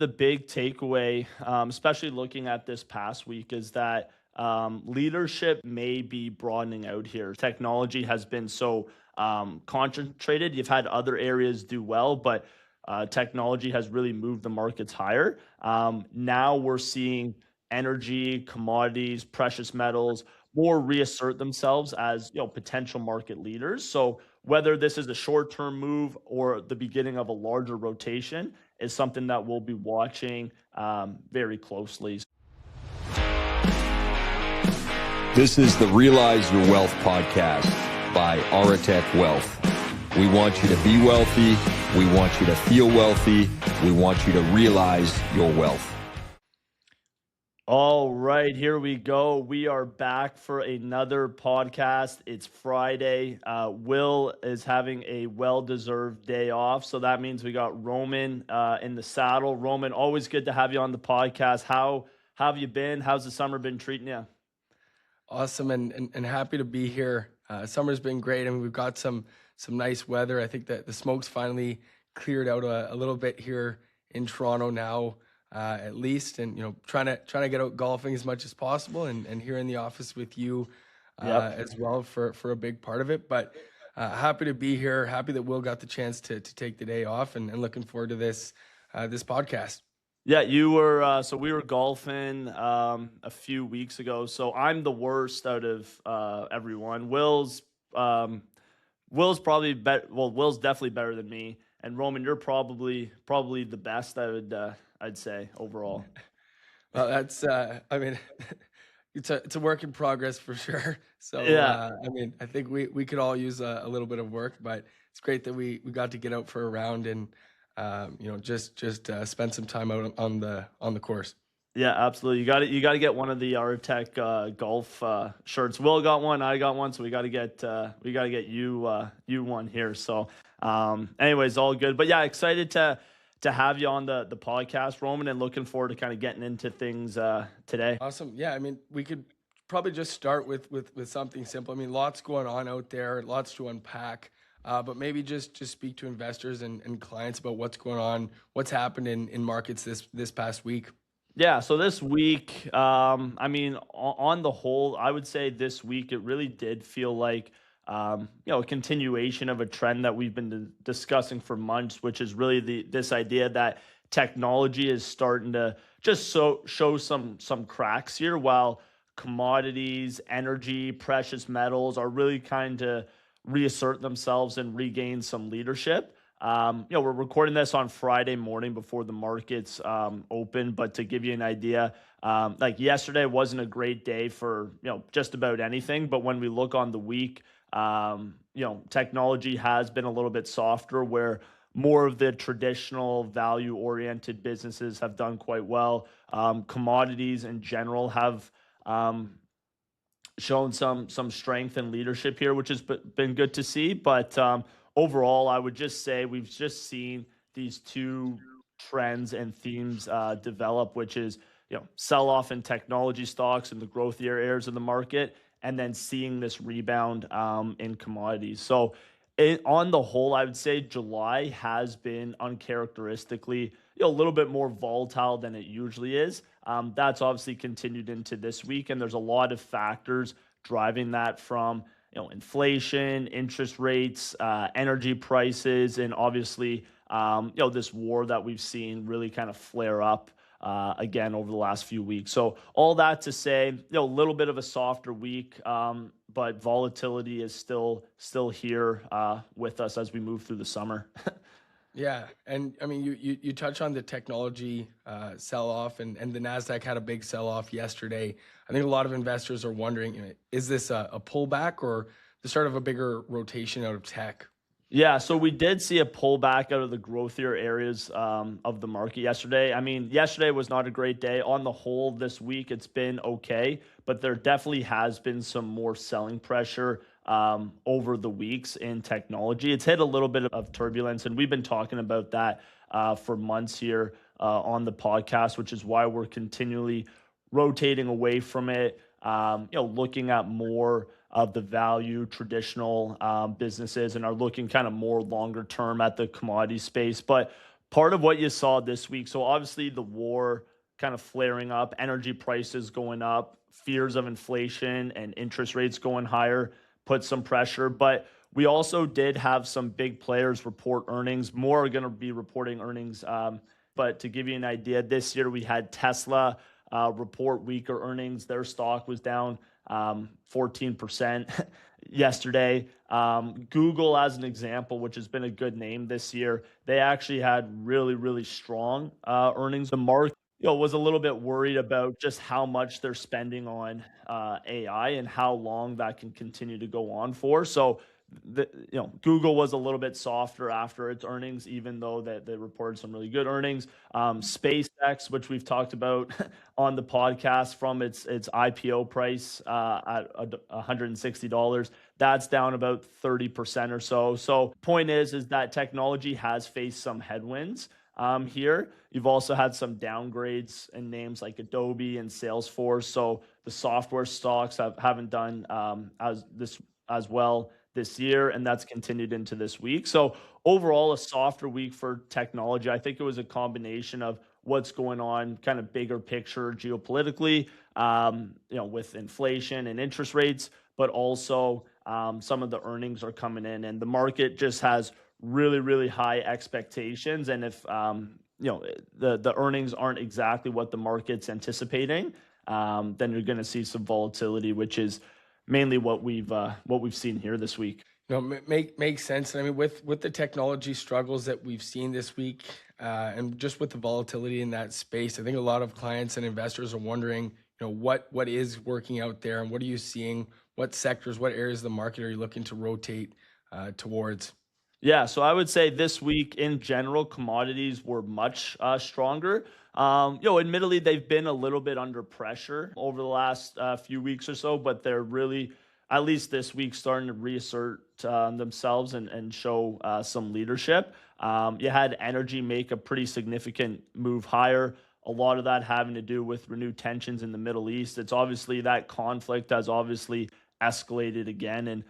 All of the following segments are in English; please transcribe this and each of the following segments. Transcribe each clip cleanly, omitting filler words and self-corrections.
the big takeaway, especially looking at this past week, is that leadership may be broadening out here. Technology has been so concentrated. You've had other areas do well, but technology has really moved the markets higher. Now we're seeing energy, commodities, precious metals more reassert themselves as potential market leaders. So whether this is a short-term move or the beginning of a larger rotation is something that we'll be watching very closely. This is the Realize Your Wealth podcast by Aretec Wealth. We want you to be wealthy. We want you to feel wealthy. We want you to realize your wealth. All right, here we go. We are back for another podcast. It's Friday. Will is having a well-deserved day off, so that means we got Roman in the saddle. Roman, always good to have you on the podcast. How have you been? How's the summer been treating you? Awesome and happy to be here. Summer's been great. I mean, we've got some nice weather. I think that the smoke's finally cleared out a little bit here in Toronto now. At least, and trying to get out golfing as much as possible, and here in the office with you as well for a big part of it. But happy to be here. Happy that Will got the chance to take the day off, and looking forward to this podcast. Yeah, you were. So we were golfing a few weeks ago. So I'm the worst out of everyone. Will's probably better. Well, Will's definitely better than me. And Roman, you're probably the best. I'd say overall. Well, that's I mean, it's a work in progress for sure. So Yeah. I mean, I think we could all use a little bit of work, but it's great that we got to get out for a round and just spend some time out on the course. Yeah, absolutely. You got to get one of the Aretec golf shirts. Will got one, I got one, so we got to get you one here. So, anyways, all good. But yeah, excited to have you on the podcast, Roman, and looking forward to kind of getting into things today. Awesome. Yeah, I mean, we could probably just start with something simple. I mean, lots going on out there, lots to unpack. But maybe just speak to investors and clients about what's going on, what's happened in markets this past week. Yeah, so this week, I mean, on the whole, I would say this week it really did feel like a continuation of a trend that we've been discussing for months, which is really this idea that technology is starting to just show some cracks here, while commodities, energy, precious metals are really kind of reassert themselves and regain some leadership. We're recording this on Friday morning before the markets open, but to give you an idea, like yesterday wasn't a great day for just about anything. But when we look on the week, technology has been a little bit softer, where more of the traditional value-oriented businesses have done quite well. Commodities in general have shown some strength and leadership here, which has been good to see. But overall, I would just say we've just seen these two trends and themes develop, which is sell-off in technology stocks and the growthier areas of the market, and then seeing this rebound in commodities. So on the whole, I would say July has been uncharacteristically a little bit more volatile than it usually is. That's obviously continued into this week, and there's a lot of factors driving that, from inflation, interest rates, energy prices, and obviously this war that we've seen really kind of flare up again over the last few weeks. So all that to say, a little bit of a softer week, but volatility is still here with us as we move through the summer. Yeah, and I mean, you touch on the technology sell-off, and the Nasdaq had a big sell-off yesterday. I think a lot of investors are wondering, is this a pullback or the start of a bigger rotation out of tech? Yeah, so we did see a pullback out of the growthier areas of the market yesterday. I mean, yesterday was not a great day. On the whole, this week it's been okay, but there definitely has been some more selling pressure over the weeks in technology. It's hit a little bit of turbulence, and we've been talking about that for months here on the podcast, which is why we're continually rotating away from it, looking at more of the value traditional businesses, and are looking kind of more longer term at the commodity space. But Part of what you saw this week, so obviously the war kind of flaring up, energy prices going up, fears of inflation and interest rates going higher put some pressure. But we also did have some big players report earnings. More are going to be reporting earnings. But to give you an idea, this year we had Tesla report weaker earnings. Their stock was down 14% yesterday. Google, as an example, which has been a good name this year, they actually had really, really strong earnings. The market, was a little bit worried about just how much they're spending on AI and how long that can continue to go on for. So, Google was a little bit softer after its earnings, even though that they reported some really good earnings. SpaceX, which we've talked about on the podcast, from its IPO price at $160, that's down about 30% or so. So, point is that technology has faced some headwinds. Here, you've also had some downgrades in names like Adobe and Salesforce. So the software stocks haven't done as well this year, and that's continued into this week. So overall, a softer week for technology. I think it was a combination of what's going on, kind of bigger picture geopolitically, with inflation and interest rates, but also some of the earnings are coming in, and the market just has really, really high expectations. And if the earnings aren't exactly what the market's anticipating, then you're going to see some volatility, which is mainly what we've seen here this week. Makes sense. And I mean, with the technology struggles that we've seen this week, and just with the volatility in that space, I think a lot of clients and investors are wondering, what is working out there, and what are you seeing? What sectors, what areas of the market are you looking to rotate towards? Yeah, so I would say this week in general, commodities were much stronger. Admittedly, they've been a little bit under pressure over the last few weeks or so, but they're really, at least this week, starting to reassert themselves and show some leadership. You had energy make a pretty significant move higher. A lot of that having to do with renewed tensions in the Middle East. It's obviously that conflict has obviously escalated again, and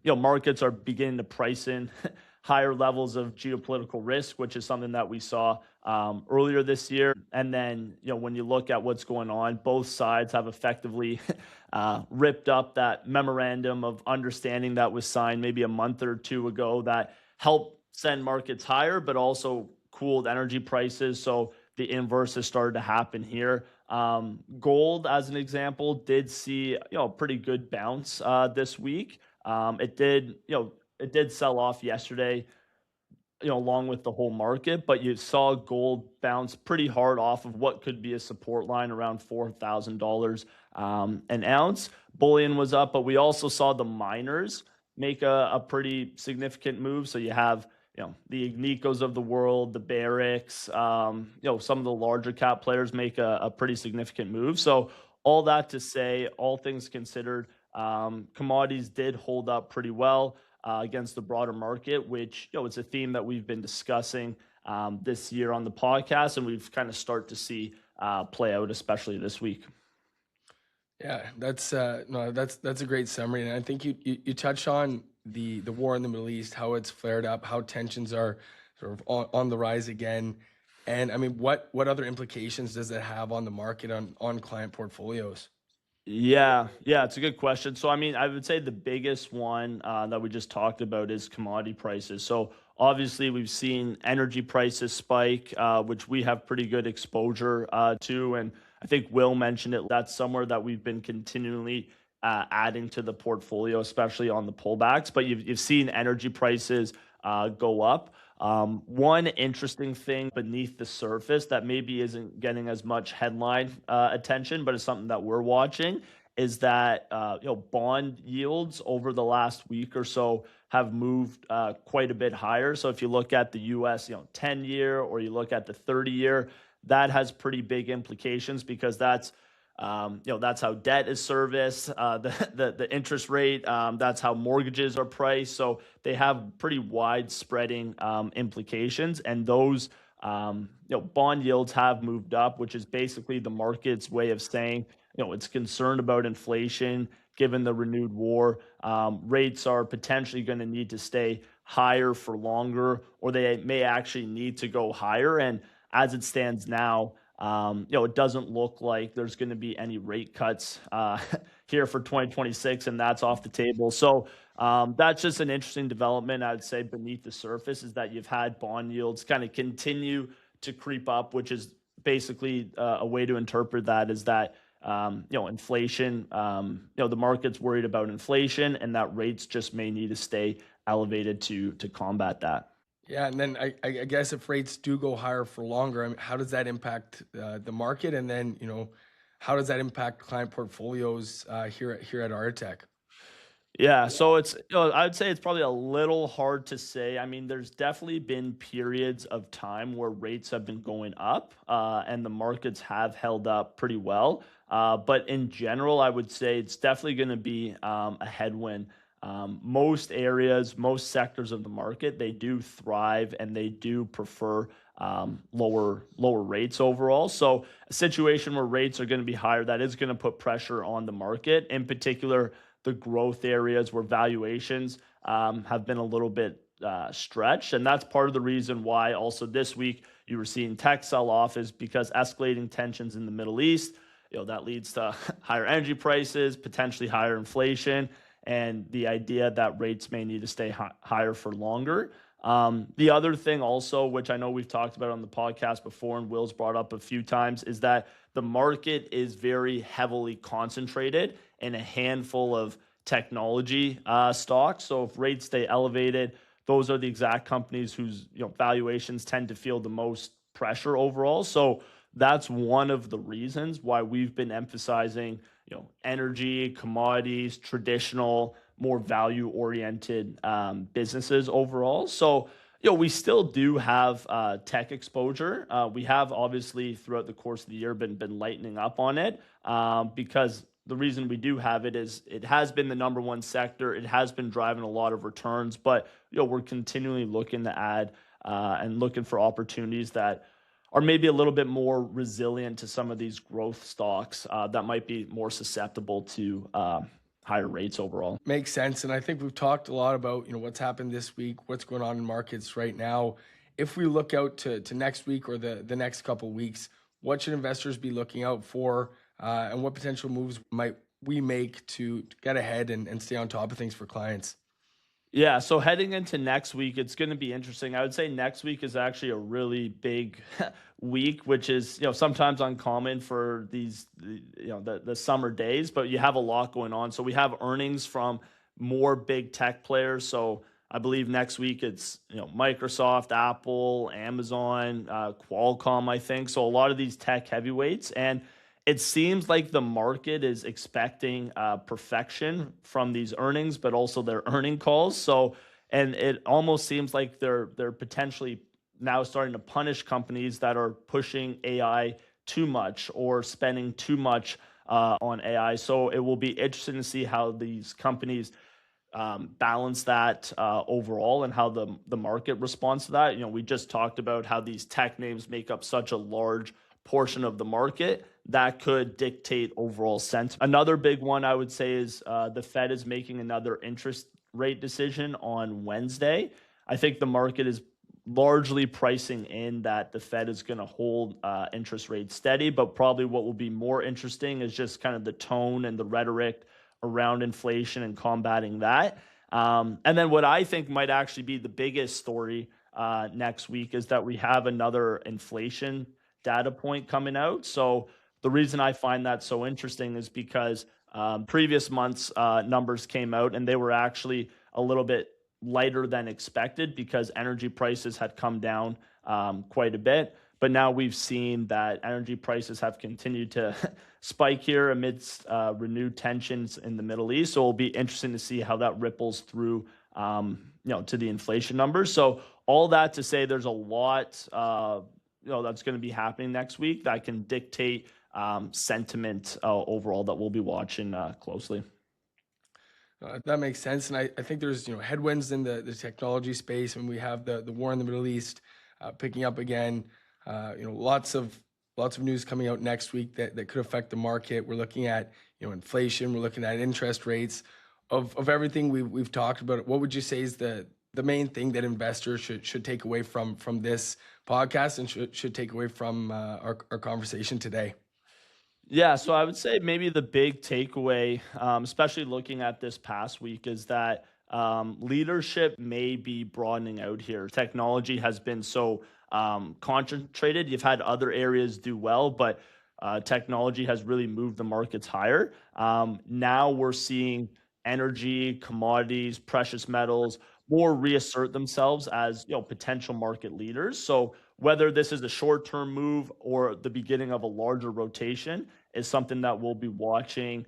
markets are beginning to price in higher levels of geopolitical risk, which is something that we saw earlier this year. And then, when you look at what's going on, both sides have effectively ripped up that memorandum of understanding that was signed maybe a month or two ago that helped send markets higher, but also cooled energy prices. So the inverse has started to happen here. Gold, as an example, did see a pretty good bounce this week. It did sell off yesterday, along with the whole market, but you saw gold bounce pretty hard off of what could be a support line around $4,000 an ounce. Bullion was up, but we also saw the miners make a pretty significant move. So you have, the Agnicos of the world, the Barricks, some of the larger cap players make a pretty significant move. So all that to say, all things considered, commodities did hold up pretty well against the broader market, which, it's a theme that we've been discussing this year on the podcast, and we've kind of start to see play out, especially this week. Yeah, that's a great summary, and I think you touched on the war in the Middle East, how it's flared up, how tensions are sort of on the rise again, and I mean, what other implications does it have on the market, on client portfolios? Yeah, it's a good question. So, I mean, I would say the biggest one that we just talked about is commodity prices. So, obviously, we've seen energy prices spike, which we have pretty good exposure to. And I think Will mentioned it. That's somewhere that we've been continually adding to the portfolio, especially on the pullbacks. But you've seen energy prices go up. One interesting thing beneath the surface that maybe isn't getting as much headline attention, but is something that we're watching, is that bond yields over the last week or so have moved quite a bit higher. So if you look at the U.S. 10-year, or you look at the 30-year, that has pretty big implications, because that's how debt is serviced, the interest rate, that's how mortgages are priced. So they have pretty wide spreading implications, and those bond yields have moved up, which is basically the market's way of saying it's concerned about inflation given the renewed war. Rates are potentially going to need to stay higher for longer, or they may actually need to go higher. And as it stands now, it doesn't look like there's going to be any rate cuts here for 2026, and that's off the table. So that's just an interesting development, I'd say, beneath the surface, is that you've had bond yields kind of continue to creep up, which is basically a way to interpret that is that inflation, the market's worried about inflation, and that rates just may need to stay elevated to combat that. Yeah, and then I guess if rates do go higher for longer, I mean, how does that impact the market? And then, how does that impact client portfolios here at Aretec? Yeah, so I'd say it's probably a little hard to say. I mean, there's definitely been periods of time where rates have been going up, and the markets have held up pretty well. But in general, I would say it's definitely going to be a headwind. Most areas, most sectors of the market, they do thrive and they do prefer lower rates overall. So a situation where rates are going to be higher, that is going to put pressure on the market. In particular, the growth areas where valuations have been a little bit stretched. And that's part of the reason why also this week you were seeing tech sell off, is because escalating tensions in the Middle East, that leads to higher energy prices, potentially higher inflation, and the idea that rates may need to stay higher for longer. The other thing also, which I know we've talked about on the podcast before and Will's brought up a few times, is that the market is very heavily concentrated in a handful of technology stocks. So if rates stay elevated, those are the exact companies whose valuations tend to feel the most pressure overall. So that's one of the reasons why we've been emphasizing energy, commodities, traditional, more value-oriented businesses overall. So, we still do have tech exposure. We have obviously throughout the course of the year been lightening up on it because the reason we do have it is it has been the number one sector. It has been driving a lot of returns, but we're continually looking to add and looking for opportunities that are maybe a little bit more resilient to some of these growth stocks that might be more susceptible to higher rates overall. Makes sense. And I think we've talked a lot about, what's happened this week, what's going on in markets right now. If we look out to next week or the next couple of weeks, what should investors be looking out for and what potential moves might we make to get ahead and stay on top of things for clients? Yeah, so heading into next week, it's going to be interesting. I would say next week is actually a really big week, which is sometimes uncommon for the summer days, but you have a lot going on. So we have earnings from more big tech players. So I believe next week it's Microsoft, Apple, Amazon, Qualcomm, I think. So a lot of these tech heavyweights, and it seems like the market is expecting perfection from these earnings, but also their earning calls. So, and it almost seems like they're potentially now starting to punish companies that are pushing AI too much or spending too much on AI. So it will be interesting to see how these companies balance that overall and how the market responds to that. We just talked about how these tech names make up such a large portion of the market that could dictate overall sentiment. Another big one I would say is the Fed is making another interest rate decision on Wednesday. I think the market is largely pricing in that the Fed is going to hold interest rates steady, but probably what will be more interesting is just kind of the tone and the rhetoric around inflation and combating that. And then what I think might actually be the biggest story next week is that we have another inflation data point coming out. So the reason I find that so interesting is because previous months' numbers came out and they were actually a little bit lighter than expected because energy prices had come down quite a bit. But now we've seen that energy prices have continued to spike here amidst renewed tensions in the Middle East. So it'll be interesting to see how that ripples through, to the inflation numbers. So all that to say, there's a lot, that's going to be happening next week that can dictate sentiment overall that we'll be watching closely. That makes sense. And I think there's, headwinds in the technology space, and we have the war in the Middle East picking up again. Lots of news coming out next week that could affect the market. We're looking at, inflation. We're looking at interest rates. Of everything we've talked about, what would you say is the the main thing that investors should take away from this podcast and should take away from our conversation today? Yeah, so I would say maybe the big takeaway, especially looking at this past week, is that leadership may be broadening out here. Technology has been so concentrated. You've had other areas do well, but technology has really moved the markets higher. Now we're seeing energy, commodities, precious metals more reassert themselves as potential market leaders. So whether this is a short-term move or the beginning of a larger rotation is something that we'll be watching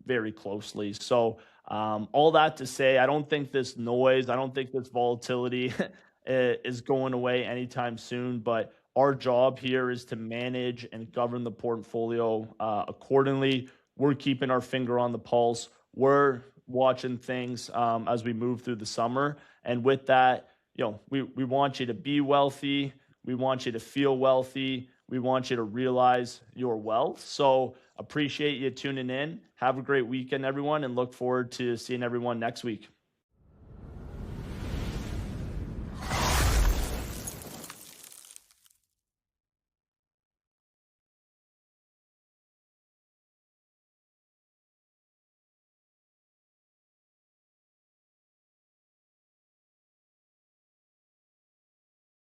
very closely. So all that to say, I don't think this noise, I don't think this volatility is going away anytime soon. But our job here is to manage and govern the portfolio accordingly. We're keeping our finger on the pulse. We're watching things as we move through the summer. And with that, we want you to be wealthy. We want you to feel wealthy. We want you to realize your wealth. So appreciate you tuning in. Have a great weekend, everyone, and look forward to seeing everyone next week.